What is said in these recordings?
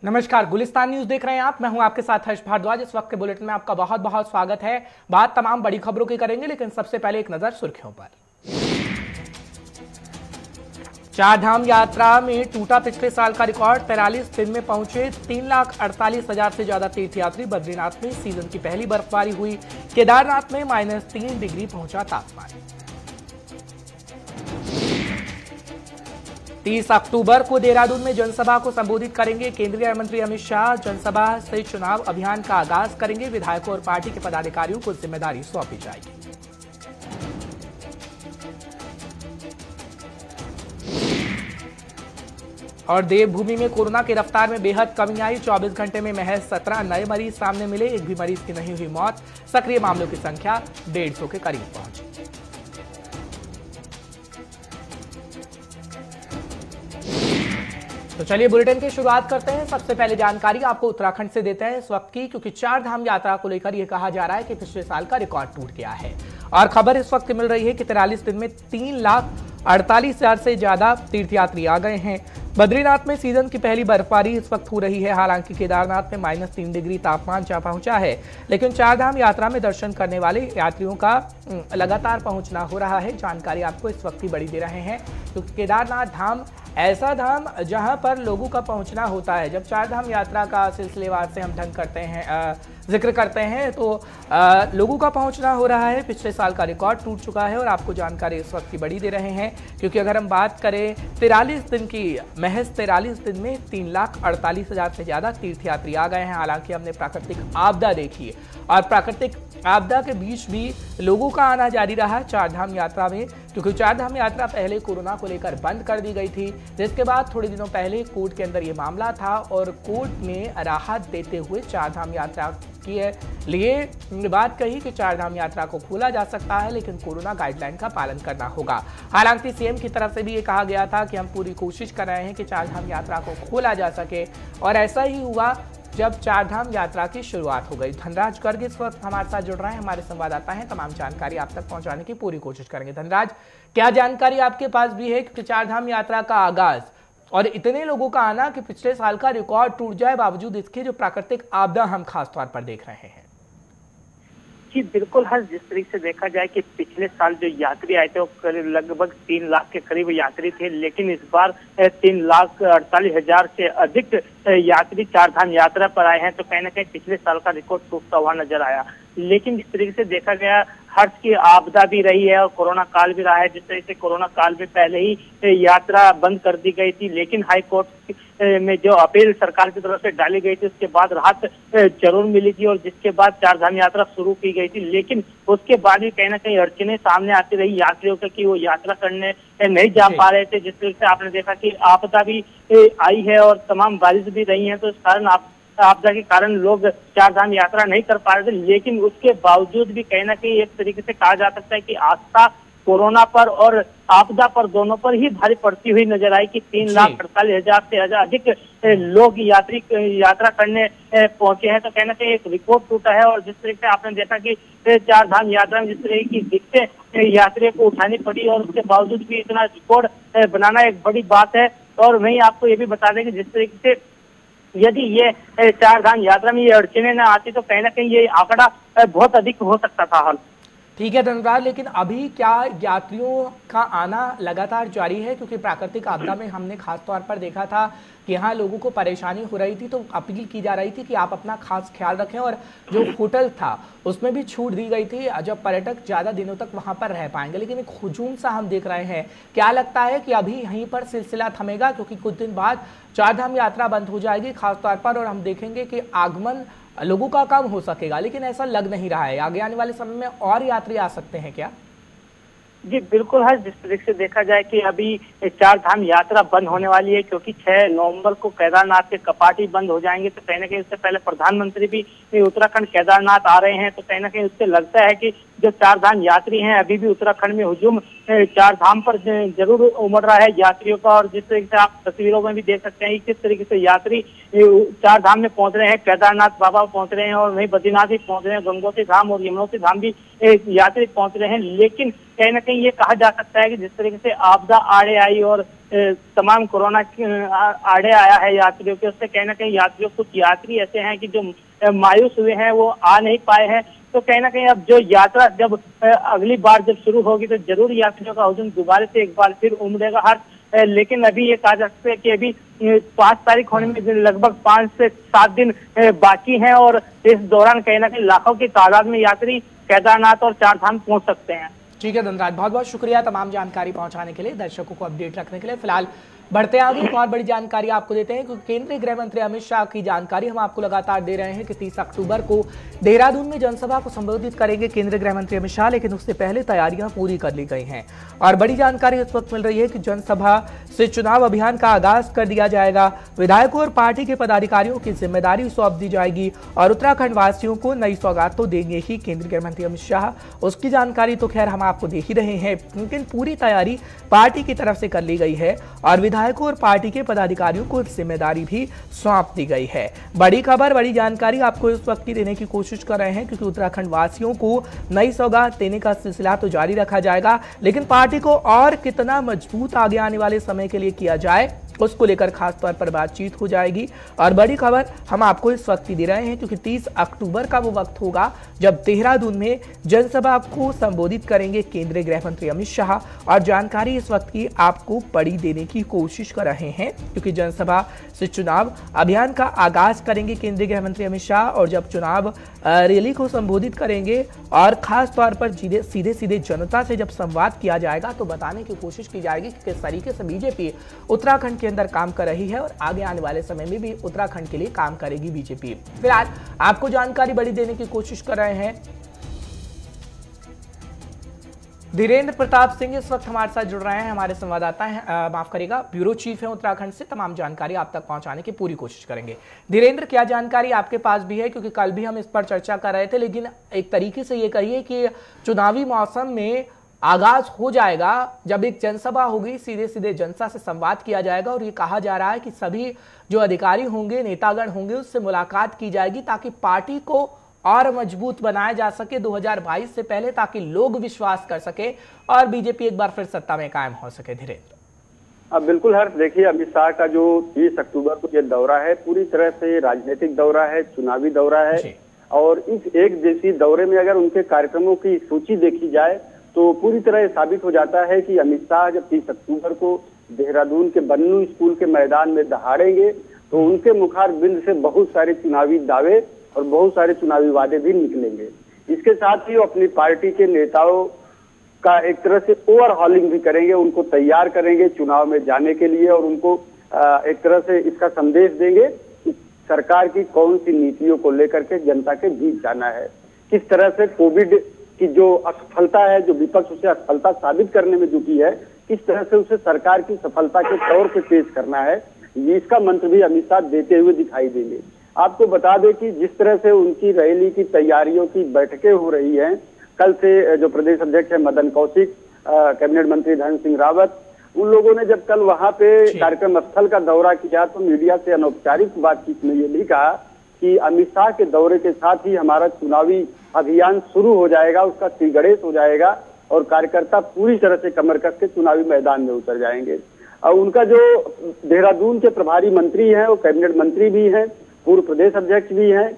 नमस्कार, गुलिस्तान न्यूज देख रहे हैं आप। मैं हूं आपके साथ हर्ष भारद्वाज। इस वक्त के बुलेटिन में आपका बहुत बहुत स्वागत है। बात तमाम बड़ी खबरों की करेंगे, लेकिन सबसे पहले एक नजर सुर्खियों पर। चारधाम यात्रा में टूटा पिछले साल का रिकॉर्ड। 43 दिन में पहुंचे 3,48,000 से ज्यादा तीर्थयात्री। बद्रीनाथ में सीजन की पहली बर्फबारी हुई। केदारनाथ में -3 डिग्री पहुंचा तापमान। 30 अक्टूबर को देहरादून में जनसभा को संबोधित करेंगे केंद्रीय मंत्री अमित शाह। जनसभा से चुनाव अभियान का आगाज करेंगे। विधायकों और पार्टी के पदाधिकारियों को जिम्मेदारी सौंपी जाएगी। और देवभूमि में कोरोना की रफ्तार में बेहद कमी आई। 24 घंटे में महज 17 नए मरीज सामने मिले। एक भी मरीज की नहीं हुई मौत। सक्रिय मामलों की संख्या 150 के करीब पहुंची। तो चलिए बुलेटिन की शुरुआत करते हैं। सबसे पहले जानकारी आपको उत्तराखंड से देते हैं इस वक्त की, क्योंकि चारधाम यात्रा को लेकर यह कहा जा रहा है कि पिछले साल का रिकॉर्ड टूट गया है। और खबर इस वक्त मिल रही है कि 43 दिन में 3,48,000 से ज्यादा तीर्थयात्री आ गए हैं। बद्रीनाथ में सीजन की पहली बर्फबारी इस वक्त हो रही है। हालांकि केदारनाथ में -3 डिग्री तापमान जा पहुंचा है, लेकिन चारधाम यात्रा में दर्शन करने वाले यात्रियों का लगातार पहुंचना हो रहा है। जानकारी आपको इस वक्त की बड़ी दे रहे हैं, क्योंकि केदारनाथ धाम ऐसा धाम जहां पर लोगों का पहुंचना होता है। जब चारधाम यात्रा का सिलसिलेवार से हम ढंग करते हैं, जिक्र करते हैं, तो लोगों का पहुंचना हो रहा है। पिछले साल का रिकॉर्ड टूट चुका है और आपको जानकारी इस वक्त की बड़ी दे रहे हैं, क्योंकि अगर हम बात करें 43 दिन की, महज 43 दिन में 3,48,000 से ज्यादा तीर्थयात्री आ गए हैं। हालांकि हमने प्राकृतिक आपदा देखी और प्राकृतिक आपदा के बीच भी लोगों का आना जारी रहा चारधाम यात्रा में, क्योंकि चारधाम यात्रा पहले कोरोना को लेकर बंद कर दी गई थी, जिसके बाद थोड़े दिनों पहले कोर्ट के अंदर ये मामला था और कोर्ट ने राहत देते हुए चारधाम यात्रा के लिए बात कही कि चारधाम यात्रा को खोला जा सकता है, लेकिन कोरोना गाइडलाइन का पालन करना होगा। हालांकि सीएम की तरफ से भी ये कहा गया था कि हम पूरी कोशिश कर रहे हैं कि चारधाम यात्रा को खोला जा सके, और ऐसा ही हुआ जब चारधाम यात्रा की शुरुआत हो गई। धनराज गर्ग इस वक्त हमारे साथ जुड़ रहे हैं, हमारे संवाददाता हैं। तमाम जानकारी आप तक पहुंचाने की पूरी कोशिश करेंगे। धनराज, क्या जानकारी आपके पास भी है कि चारधाम यात्रा का आगाज और इतने लोगों का आना कि पिछले साल का रिकॉर्ड टूट जाए, बावजूद इसके जो प्राकृतिक आपदा हम खास तौर पर देख रहे हैं? जी बिल्कुल हर जिस तरीके से देखा जाए कि पिछले साल जो यात्री आए थे वो लगभग 3 लाख के करीब यात्री थे, लेकिन इस बार 3,48,000 से अधिक यात्री चारधाम यात्रा पर आए हैं। तो कहीं ना कहीं पिछले साल का रिकॉर्ड टूटता हुआ नजर आया। लेकिन जिस तरीके से देखा गया, हर्ष की आपदा भी रही है और कोरोना काल भी रहा है। जिस तरीके से कोरोना काल में पहले ही यात्रा बंद कर दी गई थी, लेकिन हाई कोर्ट में जो अपील सरकार की तरफ से डाली गई थी, उसके बाद राहत जरूर मिली थी और जिसके बाद चारधाम यात्रा शुरू की गई थी। लेकिन उसके बाद भी कहीं ना कहीं अड़चने सामने आती रही यात्रियों के कि वो यात्रा करने नहीं जा पा रहे थे। जिस तरीके से आपने देखा कि आपदा भी आई है और तमाम बारिश भी रही है, तो इस कारण आपदा के कारण लोग चारधाम यात्रा नहीं कर पा रहे थे। लेकिन उसके बावजूद भी कहीं ना कहीं एक तरीके से कहा जा सकता है कि आस्था कोरोना पर और आपदा पर दोनों पर ही भारी पड़ती हुई नजर आई कि 3,48,000 से अधिक लोग यात्रा करने पहुंचे हैं। तो कहीं ना कहीं एक रिकॉर्ड टूटा है और जिस तरीके से आपने देखा कि चारधाम यात्रा में जिस तरह की दिक्कतें यात्रियों को उठानी पड़ी और उसके बावजूद भी इतना रिकॉर्ड बनाना एक बड़ी बात है। और वहीं आपको ये भी बता दें कि जिस तरीके से यदि ये चारधाम यात्रा में ये अड़चने न आती तो कहीं ना कहीं ये आंकड़ा बहुत अधिक हो सकता था। हाल ठीक है धनराज, लेकिन अभी क्या यात्रियों का आना लगातार जारी है? क्योंकि प्राकृतिक आपदा में हमने खास तौर पर देखा था कि यहाँ लोगों को परेशानी हो रही थी, तो अपील की जा रही थी कि आप अपना खास ख्याल रखें, और जो होटल था उसमें भी छूट दी गई थी जब पर्यटक ज्यादा दिनों तक वहां पर रह पाएंगे। लेकिन एक हुजूम सा हम देख रहे हैं, क्या लगता है कि अभी यहीं पर सिलसिला थमेगा? क्योंकि कुछ दिन बाद चारधाम यात्रा बंद हो जाएगी खास तौर पर, और हम देखेंगे कि आगमन लोगों का कम हो सकेगा, लेकिन ऐसा लग नहीं रहा है। आगे आने वाले समय में और यात्री आ सकते हैं क्या? जी बिल्कुल है। जिस तरीके से देखा जाए कि अभी चारधाम यात्रा बंद होने वाली है, क्योंकि 6 नवंबर को केदारनाथ के कपाट ही बंद हो जाएंगे। तो कहीं ना कहीं उससे पहले प्रधानमंत्री भी उत्तराखंड केदारनाथ आ रहे हैं, तो कहीं ना कहीं उससे लगता है कि जो चार धाम यात्री हैं अभी भी उत्तराखंड में हुजूम चार धाम पर जरूर उमड़ रहा है यात्रियों का। और जिस तरीके से आप तस्वीरों में भी देख सकते हैं किस तरीके से यात्री चार धाम में पहुंच रहे हैं, केदारनाथ बाबा पहुंच रहे हैं और वहीं बद्रीनाथ भी पहुंच रहे हैं, गंगोत्री धाम और यमुनोत्री धाम भी यात्री पहुंच रहे हैं। लेकिन कहीं ना कहीं ये कहा जा सकता है कि जिस तरीके से आपदा आड़े आई और तमाम कोरोना आड़े आया है यात्रियों के, उससे कहीं ना कहीं यात्रियों कुछ यात्री ऐसे हैं कि जो मायूस हुए हैं, वो आ नहीं पाए हैं। तो कहीं ना कहीं अब जो यात्रा जब अगली बार जब शुरू होगी तो जरूर यात्रियों का हुजूम दोबारा से एक बार फिर उमड़ेगा हर। लेकिन अभी ये कहा जा सकता है कि अभी 5 तारीख होने में लगभग 5 से 7 दिन बाकी हैं और इस दौरान कहीं ना कहीं लाखों की तादाद में यात्री केदारनाथ और चार धाम पहुंच सकते हैं। ठीक है धनराज, बहुत बहुत शुक्रिया तमाम जानकारी पहुंचाने के लिए, दर्शकों को अपडेट रखने के लिए। फिलहाल बढ़ते आगे एक और बड़ी जानकारी आपको देते हैं क्योंकि केंद्रीय गृह मंत्री अमित शाह की जानकारी हम आपको लगातार दे रहे हैं कि 30 अक्टूबर को देहरादून में जनसभा को संबोधित करेंगे केंद्रीय गृह मंत्री अमित शाह, लेकिन उससे पहले तैयारियां पूरी कर ली गई हैं। और बड़ी जानकारी इस वक्त मिल रही है कि जनसभा से चुनाव अभियान का आगाज कर दिया जाएगा, विधायकों और पार्टी के पदाधिकारियों की जिम्मेदारी सौंप दी जाएगी और उत्तराखंड वासियों को नई सौगात तो देंगे ही केंद्रीय गृह मंत्री अमित शाह। उसकी जानकारी तो खैर हम आपको दे ही रहे हैं, लेकिन पूरी तैयारी पार्टी की तरफ से कर ली गई है और विधायकों और पार्टी के पदाधिकारियों को जिम्मेदारी भी सौंप दी गई है। बड़ी खबर, बड़ी जानकारी आपको इस वक्त की देने की कोशिश कर रहे हैं क्योंकि उत्तराखंड वासियों को नई सौगात देने का सिलसिला तो जारी रखा जाएगा, लेकिन पार्टी को और कितना मजबूत आगे आने वाले समय के लिए किया जाए उसको लेकर खास तौर पर बातचीत हो जाएगी। और बड़ी खबर हम आपको इस वक्त ही दे रहे हैं क्योंकि 30 अक्टूबर का वो वक्त होगा जब देहरादून में जनसभा को संबोधित करेंगे केंद्रीय गृह मंत्री अमित शाह। और जानकारी इस वक्त की आपको बड़ी देने की कोशिश कर रहे हैं क्योंकि जनसभा से चुनाव अभियान का आगाज करेंगे केंद्रीय गृह मंत्री अमित शाह और जब चुनाव रैली को संबोधित करेंगे और खास तौर पर सीधे सीधे जनता से जब संवाद किया जाएगा तो बताने की कोशिश की जाएगी कि किस तरीके से बीजेपी उत्तराखंड के अंदर काम कर रही है और आगे आने वाले समय में भी उत्तराखंड के लिए काम करेगी बीजेपी। फिलहाल आपको जानकारी बड़ी देने की कोशिश कर रहे हैं धीरेन्द्र प्रताप सिंह इस वक्त हमारे साथ जुड़ रहे हैं, हमारे संवाददाता हैं, माफ करिएगा ब्यूरो चीफ हैं उत्तराखंड से। तमाम जानकारी आप तक पहुंचाने की पूरी कोशिश करेंगे। धीरेन्द्र, क्या जानकारी आपके पास भी है क्योंकि कल भी हम इस पर चर्चा कर रहे थे, लेकिन एक तरीके से ये कहिए कि चुनावी मौसम में आगाज हो जाएगा जब एक जनसभा होगी, सीधे सीधे जनता से संवाद किया जाएगा और ये कहा जा रहा है कि सभी जो अधिकारी होंगे, नेतागण होंगे, उससे मुलाकात की जाएगी ताकि पार्टी को और मजबूत बनाया जा सके 2022 से पहले, ताकि लोग विश्वास कर सके और बीजेपी एक बार फिर सत्ता में कायम हो सके। धीरेन्द्र, बिल्कुल हर्ष, देखिए अमित शाह का जो 30 अक्टूबर को ये दौरा है पूरी तरह से राजनीतिक दौरा है, चुनावी दौरा है। और इस एक दिवसीय दौरे में अगर उनके कार्यक्रमों की सूची देखी जाए तो पूरी तरह साबित हो जाता है कि अमित शाह जब 30 अक्टूबर को देहरादून के बन्नू स्कूल के मैदान में दहाड़ेंगे तो उनके मुखारबिंद से बहुत सारे चुनावी दावे और बहुत सारे चुनावी वादे भी निकलेंगे। इसके साथ ही वो अपनी पार्टी के नेताओं का एक तरह से ओवरहॉलिंग भी करेंगे, उनको तैयार करेंगे चुनाव में जाने के लिए और उनको एक तरह से इसका संदेश देंगे कि सरकार की कौन सी नीतियों को लेकर के जनता के बीच जाना है, किस तरह से कोविड की जो असफलता है, जो विपक्ष उसे असफलता साबित करने में जुटी है, किस तरह से उसे सरकार की सफलता के तौर पे पेश करना है, इसका मंत्र भी अमित शाह देते हुए दिखाई देंगे। आपको बता दें कि जिस तरह से उनकी रैली की तैयारियों की बैठकें हो रही हैं, कल से जो प्रदेश अध्यक्ष है मदन कौशिक, कैबिनेट मंत्री धन सिंह रावत, उन लोगों ने जब कल वहां पे कार्यक्रम स्थल का दौरा किया तो मीडिया से अनौपचारिक बातचीत में ये भी कहा कि अमित शाह के दौरे के साथ ही हमारा चुनावी अभियान शुरू हो जाएगा, उसका श्रीगणेश हो जाएगा और कार्यकर्ता पूरी तरह से कमर कस के चुनावी मैदान में उतर जाएंगे। और उनका जो देहरादून के प्रभारी मंत्री हैं वो कैबिनेट मंत्री भी हैं, पूर्व प्रदेश अध्यक्ष भी हैं,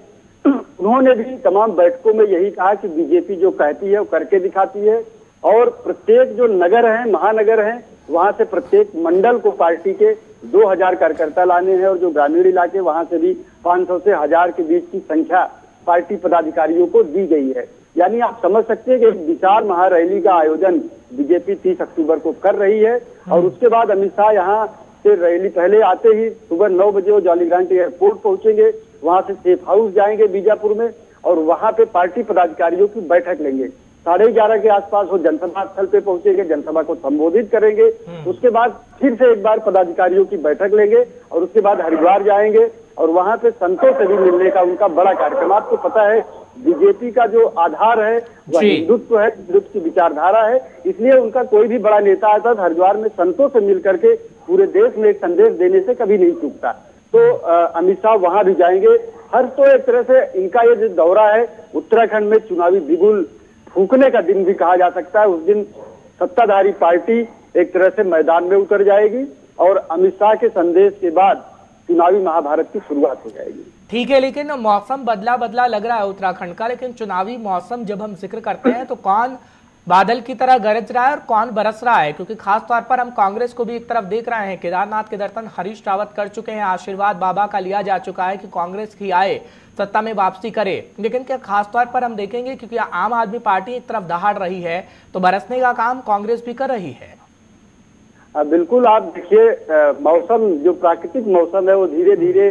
उन्होंने भी तमाम बैठकों में यही कहा कि बीजेपी जो कहती है वो करके दिखाती है और प्रत्येक जो नगर है, महानगर है, वहां से प्रत्येक मंडल को पार्टी के 2000 कार्यकर्ता लाने हैं और जो ग्रामीण इलाके वहां से भी 500 से 1000 के बीच की संख्या पार्टी पदाधिकारियों को दी गई है। यानी आप समझ सकते हैं कि एक विशाल महारैली का आयोजन बीजेपी 30 अक्टूबर को कर रही है और उसके बाद अमित शाह यहाँ से रैली पहले आते ही सुबह 9 बजे वो जॉलीग्रांट एयरपोर्ट पहुंचेंगे, वहां से सेफ हाउस जाएंगे बीजापुर में और वहां पे पार्टी पदाधिकारियों की बैठक लेंगे। 11:30 के आसपास वो जनसभा स्थल पे पहुंचेंगे, जनसभा को संबोधित करेंगे, उसके बाद फिर से एक बार पदाधिकारियों की बैठक लेंगे और उसके बाद हरिद्वार जाएंगे और वहां पे संतों से भी मिलने का उनका बड़ा कार्यक्रम। आपको पता है बीजेपी का जो आधार है वह हिंदुत्व है, हिंदुत्व की विचारधारा है। इसलिए उनका कोई भी बड़ा नेता आता है हरिद्वार में संतों से मिल करके पूरे देश में एक संदेश देने से कभी नहीं चूकता। तो अमित शाह वहां भी जाएंगे। हर तो एक तरह से इनका ये जो दौरा है उत्तराखंड में चुनावी बिगुल फूकने का दिन भी कहा जा सकता है। उस दिन सत्ताधारी पार्टी एक तरह से मैदान में उतर जाएगी और अमित शाह के संदेश के बाद चुनावी महाभारत की शुरुआत हो जाएगी। ठीक है, लेकिन मौसम बदला बदला लग रहा है उत्तराखंड का, लेकिन चुनावी मौसम जब हम जिक्र करते हैं तो कौन बादल की तरह गरज रहा है और कौन बरस रहा है? क्योंकि खास तौर पर हम कांग्रेस को भी एक तरफ देख रहे हैं। केदारनाथ के दर्शन हरीश रावत कर चुके हैं, आशीर्वाद बाबा का लिया जा चुका है कि कांग्रेस ही आए, सत्ता में वापसी करे। लेकिन क्या खास तौर पर हम देखेंगे, क्योंकि आम आदमी पार्टी एक तरफ दहाड़ रही है तो बरसने का काम कांग्रेस भी कर रही है। बिल्कुल, आप देखिए मौसम जो प्राकृतिक मौसम है वो धीरे धीरे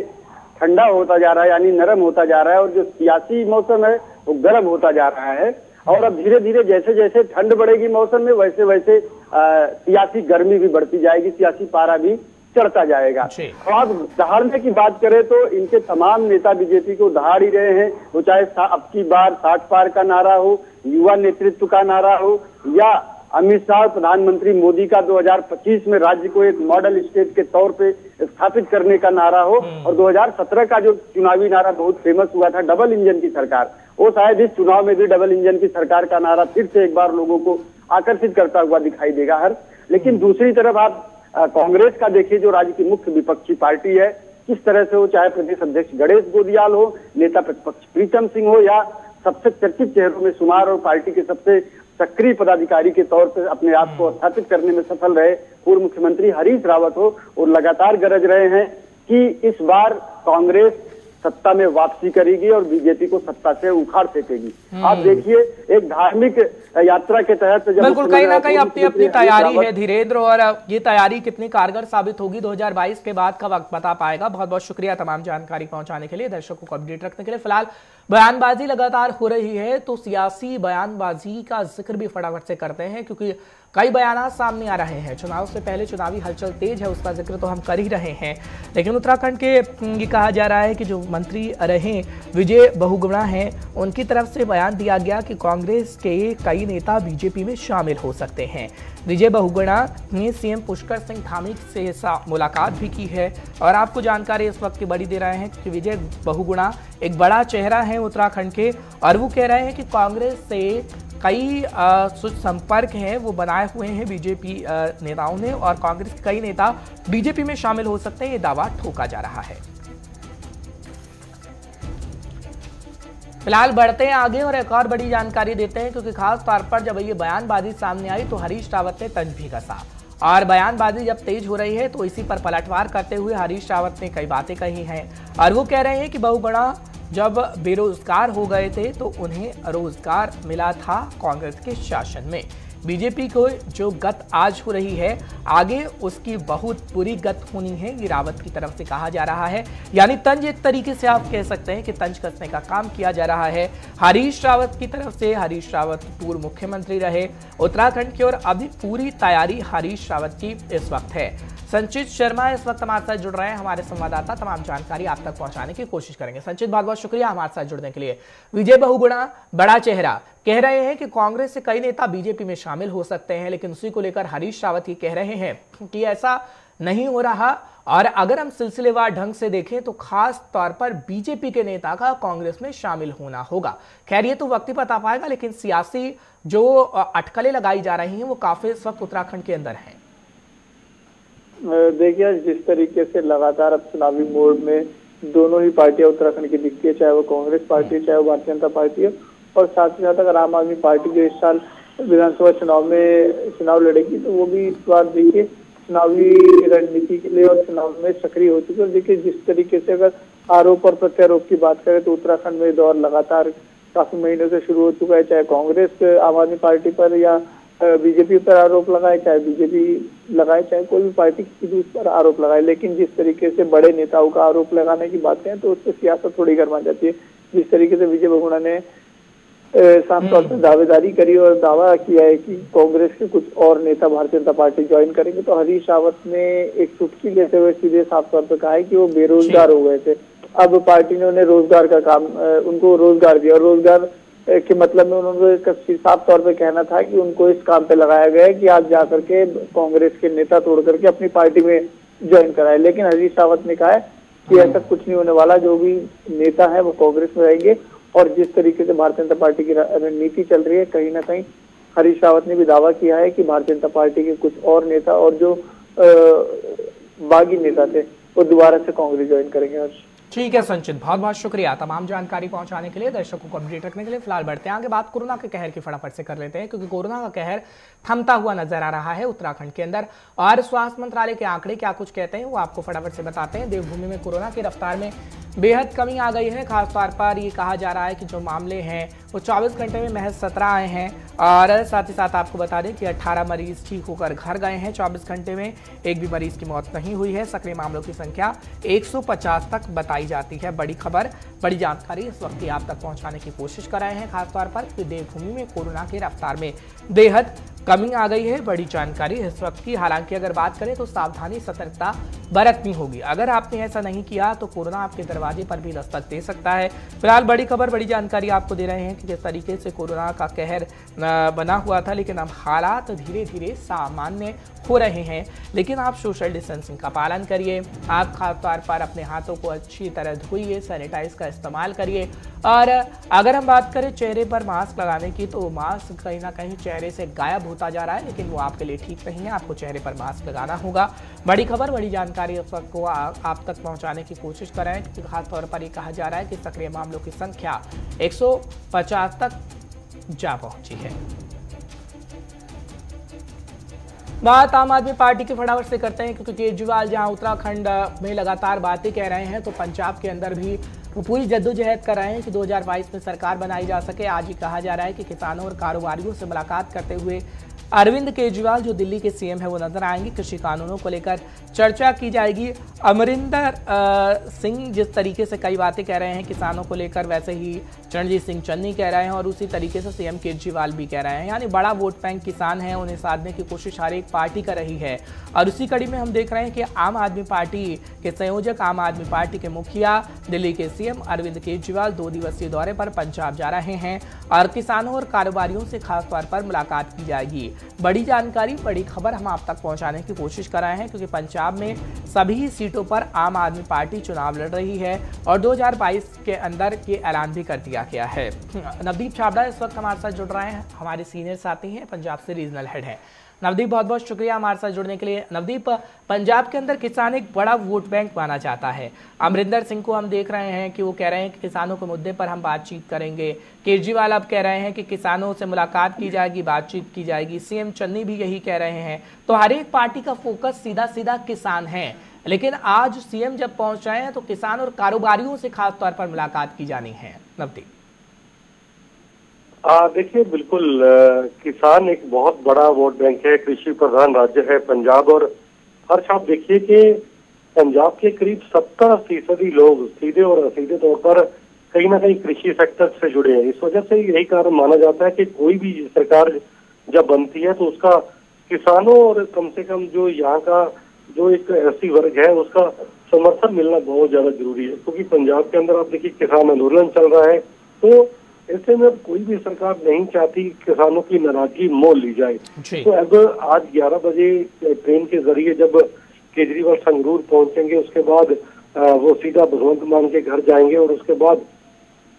ठंडा होता जा रहा है, यानी नरम होता जा रहा है, और जो सियासी मौसम है वो गर्म होता जा रहा है। और अब धीरे धीरे जैसे जैसे ठंड बढ़ेगी मौसम में वैसे वैसे सियासी गर्मी भी बढ़ती जाएगी, सियासी पारा भी चढ़ता जाएगा। और आप दहाड़ने की बात करें तो इनके तमाम नेता बीजेपी को दहाड़ ही रहे हैं। वो चाहे अब की बार 60 पार का नारा हो, युवा नेतृत्व का नारा हो, या अमित शाह प्रधानमंत्री मोदी का 2025 में राज्य को एक मॉडल स्टेट के तौर पे स्थापित करने का नारा हो, और 2017 का जो चुनावी नारा बहुत फेमस हुआ था डबल इंजन की सरकार, वो शायद इस चुनाव में भी डबल इंजन की सरकार का नारा फिर से एक बार लोगों को आकर्षित करता हुआ दिखाई देगा हर। लेकिन दूसरी तरफ आप कांग्रेस का देखिए, जो राज्य की मुख्य विपक्षी पार्टी है, किस तरह से हो, चाहे प्रदेश अध्यक्ष गणेश गोदियाल हो, नेता प्रतिपक्ष प्रीतम सिंह हो, या सबसे चर्चित चेहरों में शुमार और पार्टी के सबसे सक्रिय पदाधिकारी के तौर पर अपने आप को स्थापित करने में सफल रहे पूर्व मुख्यमंत्री हरीश रावत हो, और लगातार गरज रहे हैं कि इस बार कांग्रेस सत्ता में वापसी करेगी और बीजेपी को सत्ता से उखाड़ फेंकेगी। आप देखिए एक धार्मिक यात्रा के तहत बिल्कुल कहीं ना कहीं अपनी अपनी तैयारी है धीरेन्द्र, और ये तैयारी कितनी कारगर साबित होगी 2022 के बाद का वक्त बता पाएगा। बहुत बहुत शुक्रिया तमाम जानकारी पहुंचाने के लिए, दर्शकों को अपडेट रखने के लिए। फिलहाल बयानबाजी लगातार हो रही है तो सियासी बयानबाजी का जिक्र भी फटाफट से करते हैं, क्योंकि कई बयान सामने आ रहे हैं। चुनाव से पहले चुनावी हलचल तेज है, उसका जिक्र तो हम कर ही रहे हैं। लेकिन उत्तराखंड के ये कहा जा रहा है कि जो मंत्री रहे विजय बहुगुणा हैं, उनकी तरफ से बयान दिया गया कि कांग्रेस के कई नेता बीजेपी में शामिल हो सकते हैं। विजय बहुगुणा ने सीएम पुष्कर सिंह धामी से मुलाकात भी की है, और आपको जानकारी इस वक्त की बड़ी दे रहे हैं कि विजय बहुगुणा एक बड़ा चेहरा है उत्तराखंड के, और वो कह रहे हैं कि कांग्रेस से कई संपर्क हैं वो बनाए हुए हैं बीजेपी नेताओं ने, और कांग्रेस के कई नेता बीजेपी में शामिल हो सकते हैं, ये दावा ठोका जा रहा है। फिलहाल बढ़ते हैं आगे और एक और बड़ी जानकारी देते हैं, क्योंकि खास तौर पर जब ये बयानबाजी सामने आई तो हरीश रावत ने तंज भी कसा, और बयानबाजी जब तेज हो रही है तो इसी पर पलटवार करते हुए हरीश रावत ने कई बातें कही हैं, और वो कह रहे हैं कि बहुगुणा जब बेरोजगार हो गए थे तो उन्हें रोजगार मिला था कांग्रेस के शासन में। बीजेपी को जो गत आज हो रही है आगे उसकी बहुत बुरी गत होनी है, ये रावत की तरफ से कहा जा रहा है। यानी तंज एक तरीके से आप कह सकते हैं कि तंज कसने का काम किया जा रहा है हरीश रावत की तरफ से। हरीश रावत पूर्व मुख्यमंत्री रहे उत्तराखंड की, और अभी पूरी तैयारी हरीश रावत की इस वक्त है। संचित शर्मा इस वक्त हमारे साथ जुड़ रहे हैं, हमारे संवाददाता, तमाम जानकारी आप तक पहुंचाने की कोशिश करेंगे। संचित, बहुत बहुत शुक्रिया हमारे साथ जुड़ने के लिए। विजय बहुगुणा बड़ा चेहरा कह रहे हैं कि कांग्रेस से कई नेता बीजेपी में शामिल हो सकते हैं, लेकिन उसी को लेकर हरीश रावत ही कह रहे हैं कि ऐसा नहीं हो रहा, और अगर हम सिलसिलेवार ढंग से देखें तो खास तौर पर बीजेपी के नेता का कांग्रेस में शामिल होना होगा। खैर ये तो वक्त ही बता पाएगा, लेकिन सियासी जो अटकलें लगाई जा रही हैं वो काफी इस वक्त उत्तराखंड के अंदर हैं। देखिए जिस तरीके से लगातार अब चुनावी मोड में दोनों ही पार्टियां उत्तराखंड की दिखती है, चाहे वो कांग्रेस पार्टी चाहे वो भारतीय जनता पार्टी है, और साथ ही साथ अगर आम आदमी पार्टी जो इस साल विधानसभा चुनाव में चुनाव लड़ेगी तो वो भी इस बार देखिए चुनावी रणनीति के लिए और चुनाव में सक्रिय हो चुकी है। देखिए जिस तरीके से अगर आरोप और प्रत्यारोप की बात करें तो उत्तराखंड में दौर लगातार काफी महीनों से शुरू हो चुका है, चाहे कांग्रेस आम आदमी पार्टी पर या बीजेपी पर आरोप लगाए, चाहे बीजेपी लगाए, चाहे कोई भी पार्टी किसी भी पर आरोप लगाए। लेकिन जिस तरीके से बड़े नेताओं का आरोप लगाने की बातें हैं तो उससे सियासत थोड़ी गर्मा जाती है। जिस तरीके से विजय बहुगुणा ने साफ तौर पर दावेदारी करी और दावा किया है कि कांग्रेस के कुछ और नेता भारतीय जनता पार्टी ज्वाइन करेंगे, तो हरीश रावत ने एक चुटकी लेते हुए सीधे साफ तौर पर कहा है कि वो बेरोजगार हो गए थे अब पार्टी ने उन्हें रोजगार का काम, उनको रोजगार दिया। और रोजगार के मतलब में उन्होंने साफ तौर पे कहना था कि उनको इस काम पे लगाया गया है कि आप जाकर के कांग्रेस के नेता तोड़ करके अपनी पार्टी में ज्वाइन कराए। लेकिन हरीश रावत ने कहा है कि ऐसा कुछ नहीं होने वाला, जो भी नेता है वो कांग्रेस में रहेंगे। और जिस तरीके से भारतीय जनता पार्टी की रणनीति चल रही है, कहीं ना कहीं हरीश रावत ने भी दावा किया है कि भारतीय जनता पार्टी के कुछ और नेता और जो बागी नेता थे वो दोबारा से कांग्रेस ज्वाइन करेंगे। ठीक है संचित, बहुत बहुत शुक्रिया तमाम जानकारी पहुंचाने के लिए, दर्शकों को अपडेट रखने के लिए। फिलहाल बढ़ते हैं आगे, बात कोरोना के कहर की फटाफट से कर लेते हैं, क्योंकि कोरोना का कहर थमता हुआ नजर आ रहा है उत्तराखंड के अंदर। और स्वास्थ्य मंत्रालय के आंकड़े क्या कुछ कहते हैं वो आपको फटाफट से बताते हैं। देवभूमि में कोरोना की रफ्तार में बेहद कमी आ गई है। खासतौर पर ये कहा जा रहा है कि जो मामले हैं वो 24 घंटे में महज 17 आए हैं। और साथ ही साथ आपको बता दें कि 18 मरीज ठीक होकर घर गए हैं 24 घंटे में। एक भी मरीज की मौत नहीं हुई है। सक्रिय मामलों की संख्या 150 तक बताई जाती है। बड़ी खबर, बड़ी जानकारी इस वक्त आप तक पहुंचाने की कोशिश कर रहे हैं, खासतौर पर कि देवभूमि में कोरोना की रफ्तार में बेहद कमी आ गई है। बड़ी जानकारी इस वक्त की। हालांकि अगर बात करें तो सावधानी, सतर्कता बरतनी होगी। अगर आपने ऐसा नहीं किया तो कोरोना आपके दरवाजे पर भी दस्तक दे सकता है। फिलहाल बड़ी खबर, बड़ी जानकारी आपको दे रहे हैं कि किस तरीके से कोरोना का कहर बना हुआ था, लेकिन अब हालात धीरे धीरे सामान्य हो रहे हैं। लेकिन आप सोशल डिस्टेंसिंग का पालन करिए। आप खासतौर पर अपने हाथों को अच्छी तरह धोइए, सैनिटाइज का इस्तेमाल करिए। और अगर हम बात करें चेहरे पर मास्क लगाने की, तो मास्क कहीं ना कहीं चेहरे से गायब होता जा रहा है, लेकिन वो आपके लिए ठीक नहीं है। आपको चेहरे पर मास्क लगाना होगा। बड़ी खबर, बड़ी जानकारी इस वक्त को आप तक पहुंचाने की कोशिश कर रहे हैं, क्योंकि खासतौर पर ये कहा जा रहा है कि सक्रिय मामलों की संख्या 150 तक जा पहुंची है। बात आम आदमी पार्टी की फटाफट से करते हैं, क्योंकि केजरीवाल जहां उत्तराखंड में लगातार बातें कह रहे हैं, तो पंजाब के अंदर भी वो पूरी जद्दोजहद कर रहे हैं कि 2022 में सरकार बनाई जा सके। आज ही कहा जा रहा है कि किसानों और कारोबारियों से मुलाकात करते हुए अरविंद केजरीवाल, जो दिल्ली के सीएम है, वो नजर आएंगे। कृषि कानूनों को लेकर चर्चा की जाएगी। अमरिंदर सिंह जिस तरीके से कई बातें कह रहे हैं किसानों को लेकर, वैसे ही रणजीत सिंह चन्नी कह रहे हैं, और उसी तरीके से सीएम केजरीवाल भी कह रहे हैं। यानी बड़ा वोट बैंक किसान है, उन्हें साधने की कोशिश हर एक पार्टी कर रही है। और उसी कड़ी में हम देख रहे हैं कि आम आदमी पार्टी के संयोजक, आम आदमी पार्टी के मुखिया, दिल्ली के सीएम अरविंद केजरीवाल 2 दिवसीय दौरे पर पंजाब जा रहे हैं और किसानों और कारोबारियों से खासतौर पर मुलाकात की जाएगी। बड़ी जानकारी, बड़ी खबर हम आप तक पहुंचाने की कोशिश कर रहे हैं, क्योंकि पंजाब में सभी सीटों पर आम आदमी पार्टी चुनाव लड़ रही है और 2022 के अंदर ये ऐलान भी कर दिया गया है। नवदीप छाबड़ा इस वक्त हमारे साथ जुड़ रहे हैं, हमारे सीनियर साथी हैं, पंजाब से रीजनल हेड है। नवदीप, बहुत बहुत शुक्रिया हमारे साथ जुड़ने के लिए। नवदीप, पंजाब के अंदर किसान एक बड़ा वोट बैंक माना जाता है। अमरिंदर सिंह को हम देख रहे हैं कि वो कह रहे हैं कि किसानों के मुद्दे पर हम बातचीत करेंगे। केजरीवाल अब कह रहे हैं कि किसानों से मुलाकात की जाएगी, बातचीत की जाएगी। सीएम चन्नी भी यही कह रहे हैं। तो हर एक पार्टी का फोकस सीधा सीधा किसान है, लेकिन आज सीएम जब पहुंच रहे हैं तो किसान और कारोबारियों से खास तौर पर मुलाकात की जानी है। नवदीप, देखिए, बिल्कुल किसान एक बहुत बड़ा वोट बैंक है, कृषि प्रधान राज्य है पंजाब। और हर्ष, आप देखिए कि पंजाब के करीब 70% लोग सीधे और असीधे तौर पर कहीं ना कहीं कृषि सेक्टर से जुड़े हैं। इस वजह से यही कारण माना जाता है कि कोई भी सरकार जब बनती है तो उसका किसानों और कम से कम जो यहाँ का जो एक ऐसी वर्ग है उसका समर्थन मिलना बहुत ज्यादा जरूरी है। क्योंकि पंजाब के अंदर आप देखिए किसान आंदोलन चल रहा है, तो ऐसे में कोई भी सरकार नहीं चाहती किसानों की नाराजगी मोल ली जाए। तो अब आज 11 बजे ट्रेन के जरिए जब केजरीवाल संगरूर पहुंचेंगे, उसके बाद वो सीधा भगवंत मान के घर जाएंगे और उसके बाद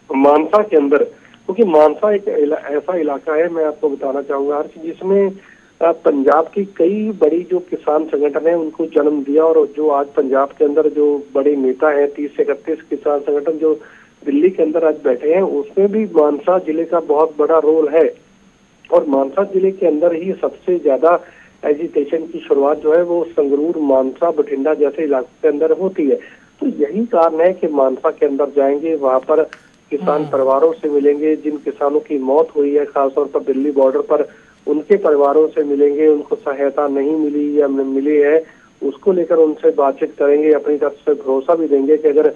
मानसा के अंदर, क्योंकि मानसा एक ऐसा इलाका है, मैं आपको बताना चाहूंगा हर चीज, जिसमें पंजाब की कई बड़ी जो किसान संगठन है उनको जन्म दिया। और जो आज पंजाब के अंदर जो बड़े नेता हैं, 30 से 31 किसान संगठन जो दिल्ली के अंदर आज बैठे हैं, उसमें भी मानसा जिले का बहुत बड़ा रोल है। और मानसा जिले के अंदर ही सबसे ज्यादा एजिटेशन की शुरुआत जो है वो संगरूर, मानसा, बठिंडा जैसे इलाकों के अंदर होती है। तो यही कारण है कि मानसा के अंदर जाएंगे, वहां पर किसान परिवारों से मिलेंगे, जिन किसानों की मौत हुई है खासतौर पर दिल्ली बॉर्डर पर, उनके परिवारों से मिलेंगे, उनको सहायता नहीं मिली या मिली है उसको लेकर उनसे बातचीत करेंगे। अपनी तरफ से भरोसा भी देंगे कि अगर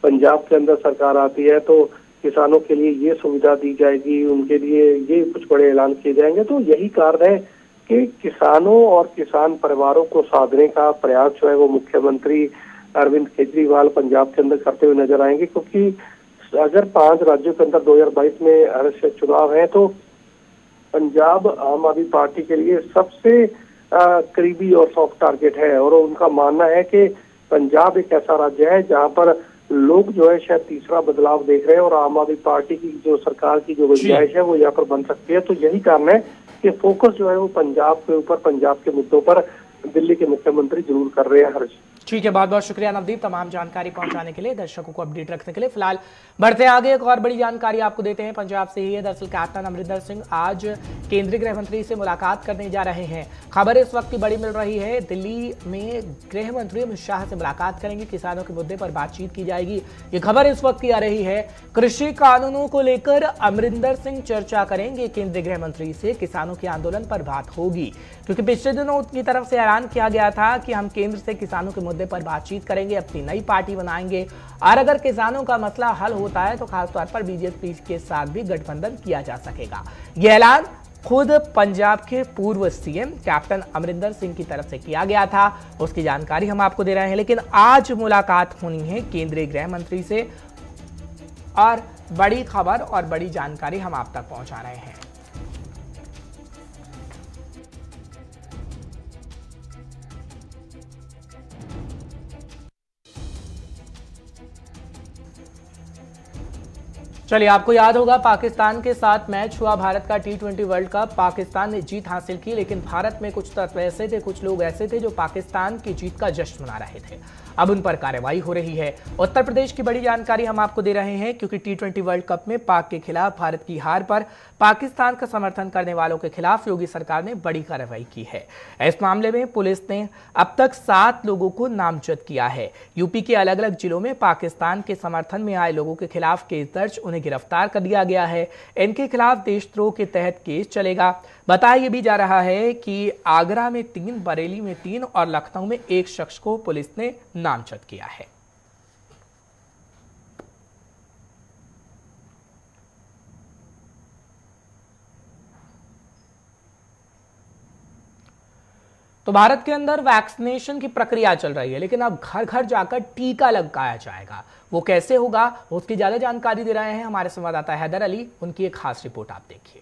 पंजाब के अंदर सरकार आती है तो किसानों के लिए ये सुविधा दी जाएगी, उनके लिए ये कुछ बड़े ऐलान किए जाएंगे। तो यही कारण है कि किसानों और किसान परिवारों को साधने का प्रयास जो है वो मुख्यमंत्री अरविंद केजरीवाल पंजाब के अंदर करते हुए नजर आएंगे, क्योंकि अगर 5 राज्यों के अंदर 2022 में हर से चुनाव है तो पंजाब आम आदमी पार्टी के लिए सबसे करीबी और सॉफ्ट टारगेट है। और उनका मानना है कि पंजाब एक ऐसा राज्य है जहां पर लोग जो है शायद तीसरा बदलाव देख रहे हैं और आम आदमी पार्टी की जो सरकार की जो गुंजाइश है वो यहाँ पर बन सकती है। तो यही कारण है कि फोकस जो है वो पंजाब के ऊपर, पंजाब के मुद्दों पर दिल्ली के मुख्यमंत्री जरूर कर रहे हैं। हर्ष, ठीक है, बहुत बहुत शुक्रिया नवदीप तमाम जानकारी पहुंचाने के लिए, दर्शकों को अपडेट रखने के लिए। फिलहाल बढ़ते आगे, एक और बड़ी जानकारी आपको देते हैं, पंजाब से ही है। दरअसल कैप्टन अमरिंदर सिंह आज केंद्रीय गृह मंत्री से मुलाकात करने जा रहे हैं। खबर इस वक्त की बड़ी मिल रही है, दिल्ली में गृह मंत्री अमित शाह से मुलाकात करेंगे, किसानों के मुद्दे पर बातचीत की जाएगी। ये खबर इस वक्त की आ रही है। कृषि कानूनों को लेकर अमरिंदर सिंह चर्चा करेंगे केंद्रीय गृह मंत्री से, किसानों के आंदोलन पर बात होगी, क्योंकि पिछले दिनों उनकी तरफ से ऐलान किया गया था कि हम केंद्र से किसानों के मुद्दे पर बातचीत करेंगे, अपनी नई पार्टी बनाएंगे और अगर किसानों का मसला हल होता है तो खासतौर पर बीजेपी के साथ भी गठबंधन किया जा सकेगा। यह ऐलान खुद पंजाब के पूर्व सीएम कैप्टन अमरिंदर सिंह की तरफ से किया गया था, उसकी जानकारी हम आपको दे रहे हैं। लेकिन आज मुलाकात होनी है केंद्रीय गृह मंत्री से और बड़ी खबर और बड़ी जानकारी हम आप तक पहुंचा रहे हैं। चलिए, आपको याद होगा पाकिस्तान के साथ मैच हुआ भारत का T20 वर्ल्ड कप। पाकिस्तान ने जीत हासिल की, लेकिन भारत में कुछ तत्व ऐसे थे, कुछ लोग ऐसे थे जो पाकिस्तान की जीत का जश्न मना रहे थे। अब उन पर कार्रवाई हो रही है। उत्तर प्रदेश की बड़ी जानकारी हम आपको दे रहे हैं, क्योंकि T20 वर्ल्ड कप में पाक के खिलाफ भारत की हार पर पाकिस्तान का समर्थन करने वालों के खिलाफ योगी सरकार ने बड़ी कार्रवाई की है। इस मामले में पुलिस ने अब तक 7 लोगों को नामजद किया है। यूपी के अलग अलग जिलों में पाकिस्तान के समर्थन में आए लोगों के खिलाफ केस दर्ज, उन्हें गिरफ्तार कर लिया गया है। इनके खिलाफ देशद्रोह के तहत केस चलेगा। बताया यह भी जा रहा है कि आगरा में 3, बरेली में 3 और लखनऊ में 1 शख्स को पुलिस ने नामजद किया है। तो भारत के अंदर वैक्सीनेशन की प्रक्रिया चल रही है, लेकिन अब घर घर जाकर टीका लगाया जाएगा। वो कैसे होगा, उसकी ज्यादा जानकारी दे रहे हैं हमारे संवाददाता हैदर अली। उनकी एक खास रिपोर्ट आप देखिए।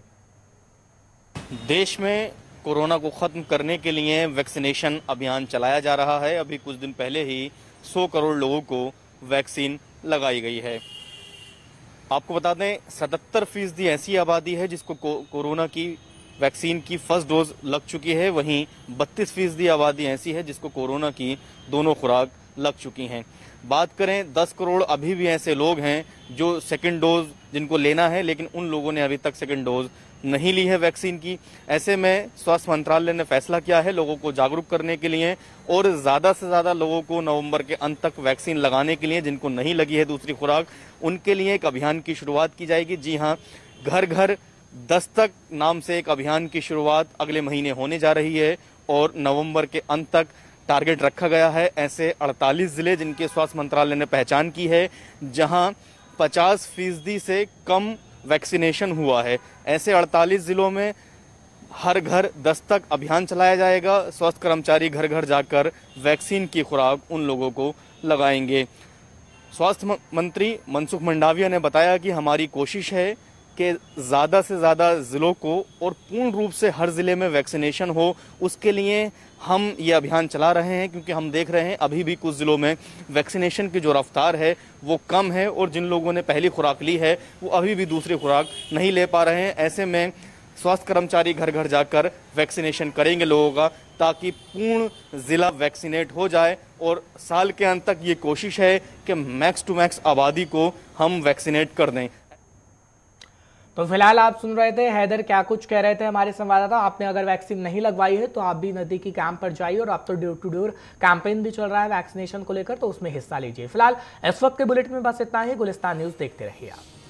देश में कोरोना को खत्म करने के लिए वैक्सीनेशन अभियान चलाया जा रहा है। अभी कुछ दिन पहले ही 100 करोड़ लोगों को वैक्सीन लगाई गई है। आपको बता दें, 77% ऐसी आबादी है जिसको कोरोना की वैक्सीन की फर्स्ट डोज लग चुकी है। वहीं 32% आबादी ऐसी है जिसको कोरोना की दोनों खुराक लग चुकी हैं। बात करें 10 करोड़ अभी भी ऐसे लोग हैं जो सेकंड डोज जिनको लेना है, लेकिन उन लोगों ने अभी तक सेकंड डोज नहीं ली है वैक्सीन की। ऐसे में स्वास्थ्य मंत्रालय ने फैसला किया है लोगों को जागरूक करने के लिए और ज्यादा से ज्यादा लोगों को नवंबर के अंत तक वैक्सीन लगाने के लिए, जिनको नहीं लगी है दूसरी खुराक, उनके लिए एक अभियान की शुरुआत की जाएगी। जी हाँ, घर घर दस्तक नाम से एक अभियान की शुरुआत अगले महीने होने जा रही है और नवंबर के अंत तक टारगेट रखा गया है। ऐसे 48 जिले जिनके स्वास्थ्य मंत्रालय ने पहचान की है, जहां 50% से कम वैक्सीनेशन हुआ है। ऐसे 48 जिलों में हर घर दस्तक अभियान चलाया जाएगा। स्वास्थ्य कर्मचारी घर घर जाकर वैक्सीन की खुराक उन लोगों को लगाएंगे। स्वास्थ्य मंत्री मनसुख मंडाविया ने बताया कि हमारी कोशिश है कि ज़्यादा से ज़्यादा ज़िलों को और पूर्ण रूप से हर ज़िले में वैक्सीनेशन हो। उसके लिए हम ये अभियान चला रहे हैं, क्योंकि हम देख रहे हैं अभी भी कुछ ज़िलों में वैक्सीनेशन की जो रफ्तार है वो कम है और जिन लोगों ने पहली खुराक ली है वो अभी भी दूसरी खुराक नहीं ले पा रहे हैं। ऐसे में स्वास्थ्य कर्मचारी घर घर जाकर वैक्सीनेशन करेंगे लोगों का, ताकि पूर्ण ज़िला वैक्सीनेट हो जाए और साल के अंत तक ये कोशिश है कि मैक्स टू मैक्स आबादी को हम वैक्सीनेट कर दें। तो फिलहाल आप सुन रहे थे हैदर क्या कुछ कह रहे थे हमारे संवाददाता। आपने अगर वैक्सीन नहीं लगवाई है तो आप भी नजदीकी कैंप पर जाइए, और अब तो डोर टू डोर कैंपेन भी चल रहा है वैक्सीनेशन को लेकर, तो उसमें हिस्सा लीजिए। फिलहाल इस वक्त के बुलेटिन में बस इतना ही। गुलिस्तान न्यूज देखते रहिए आप।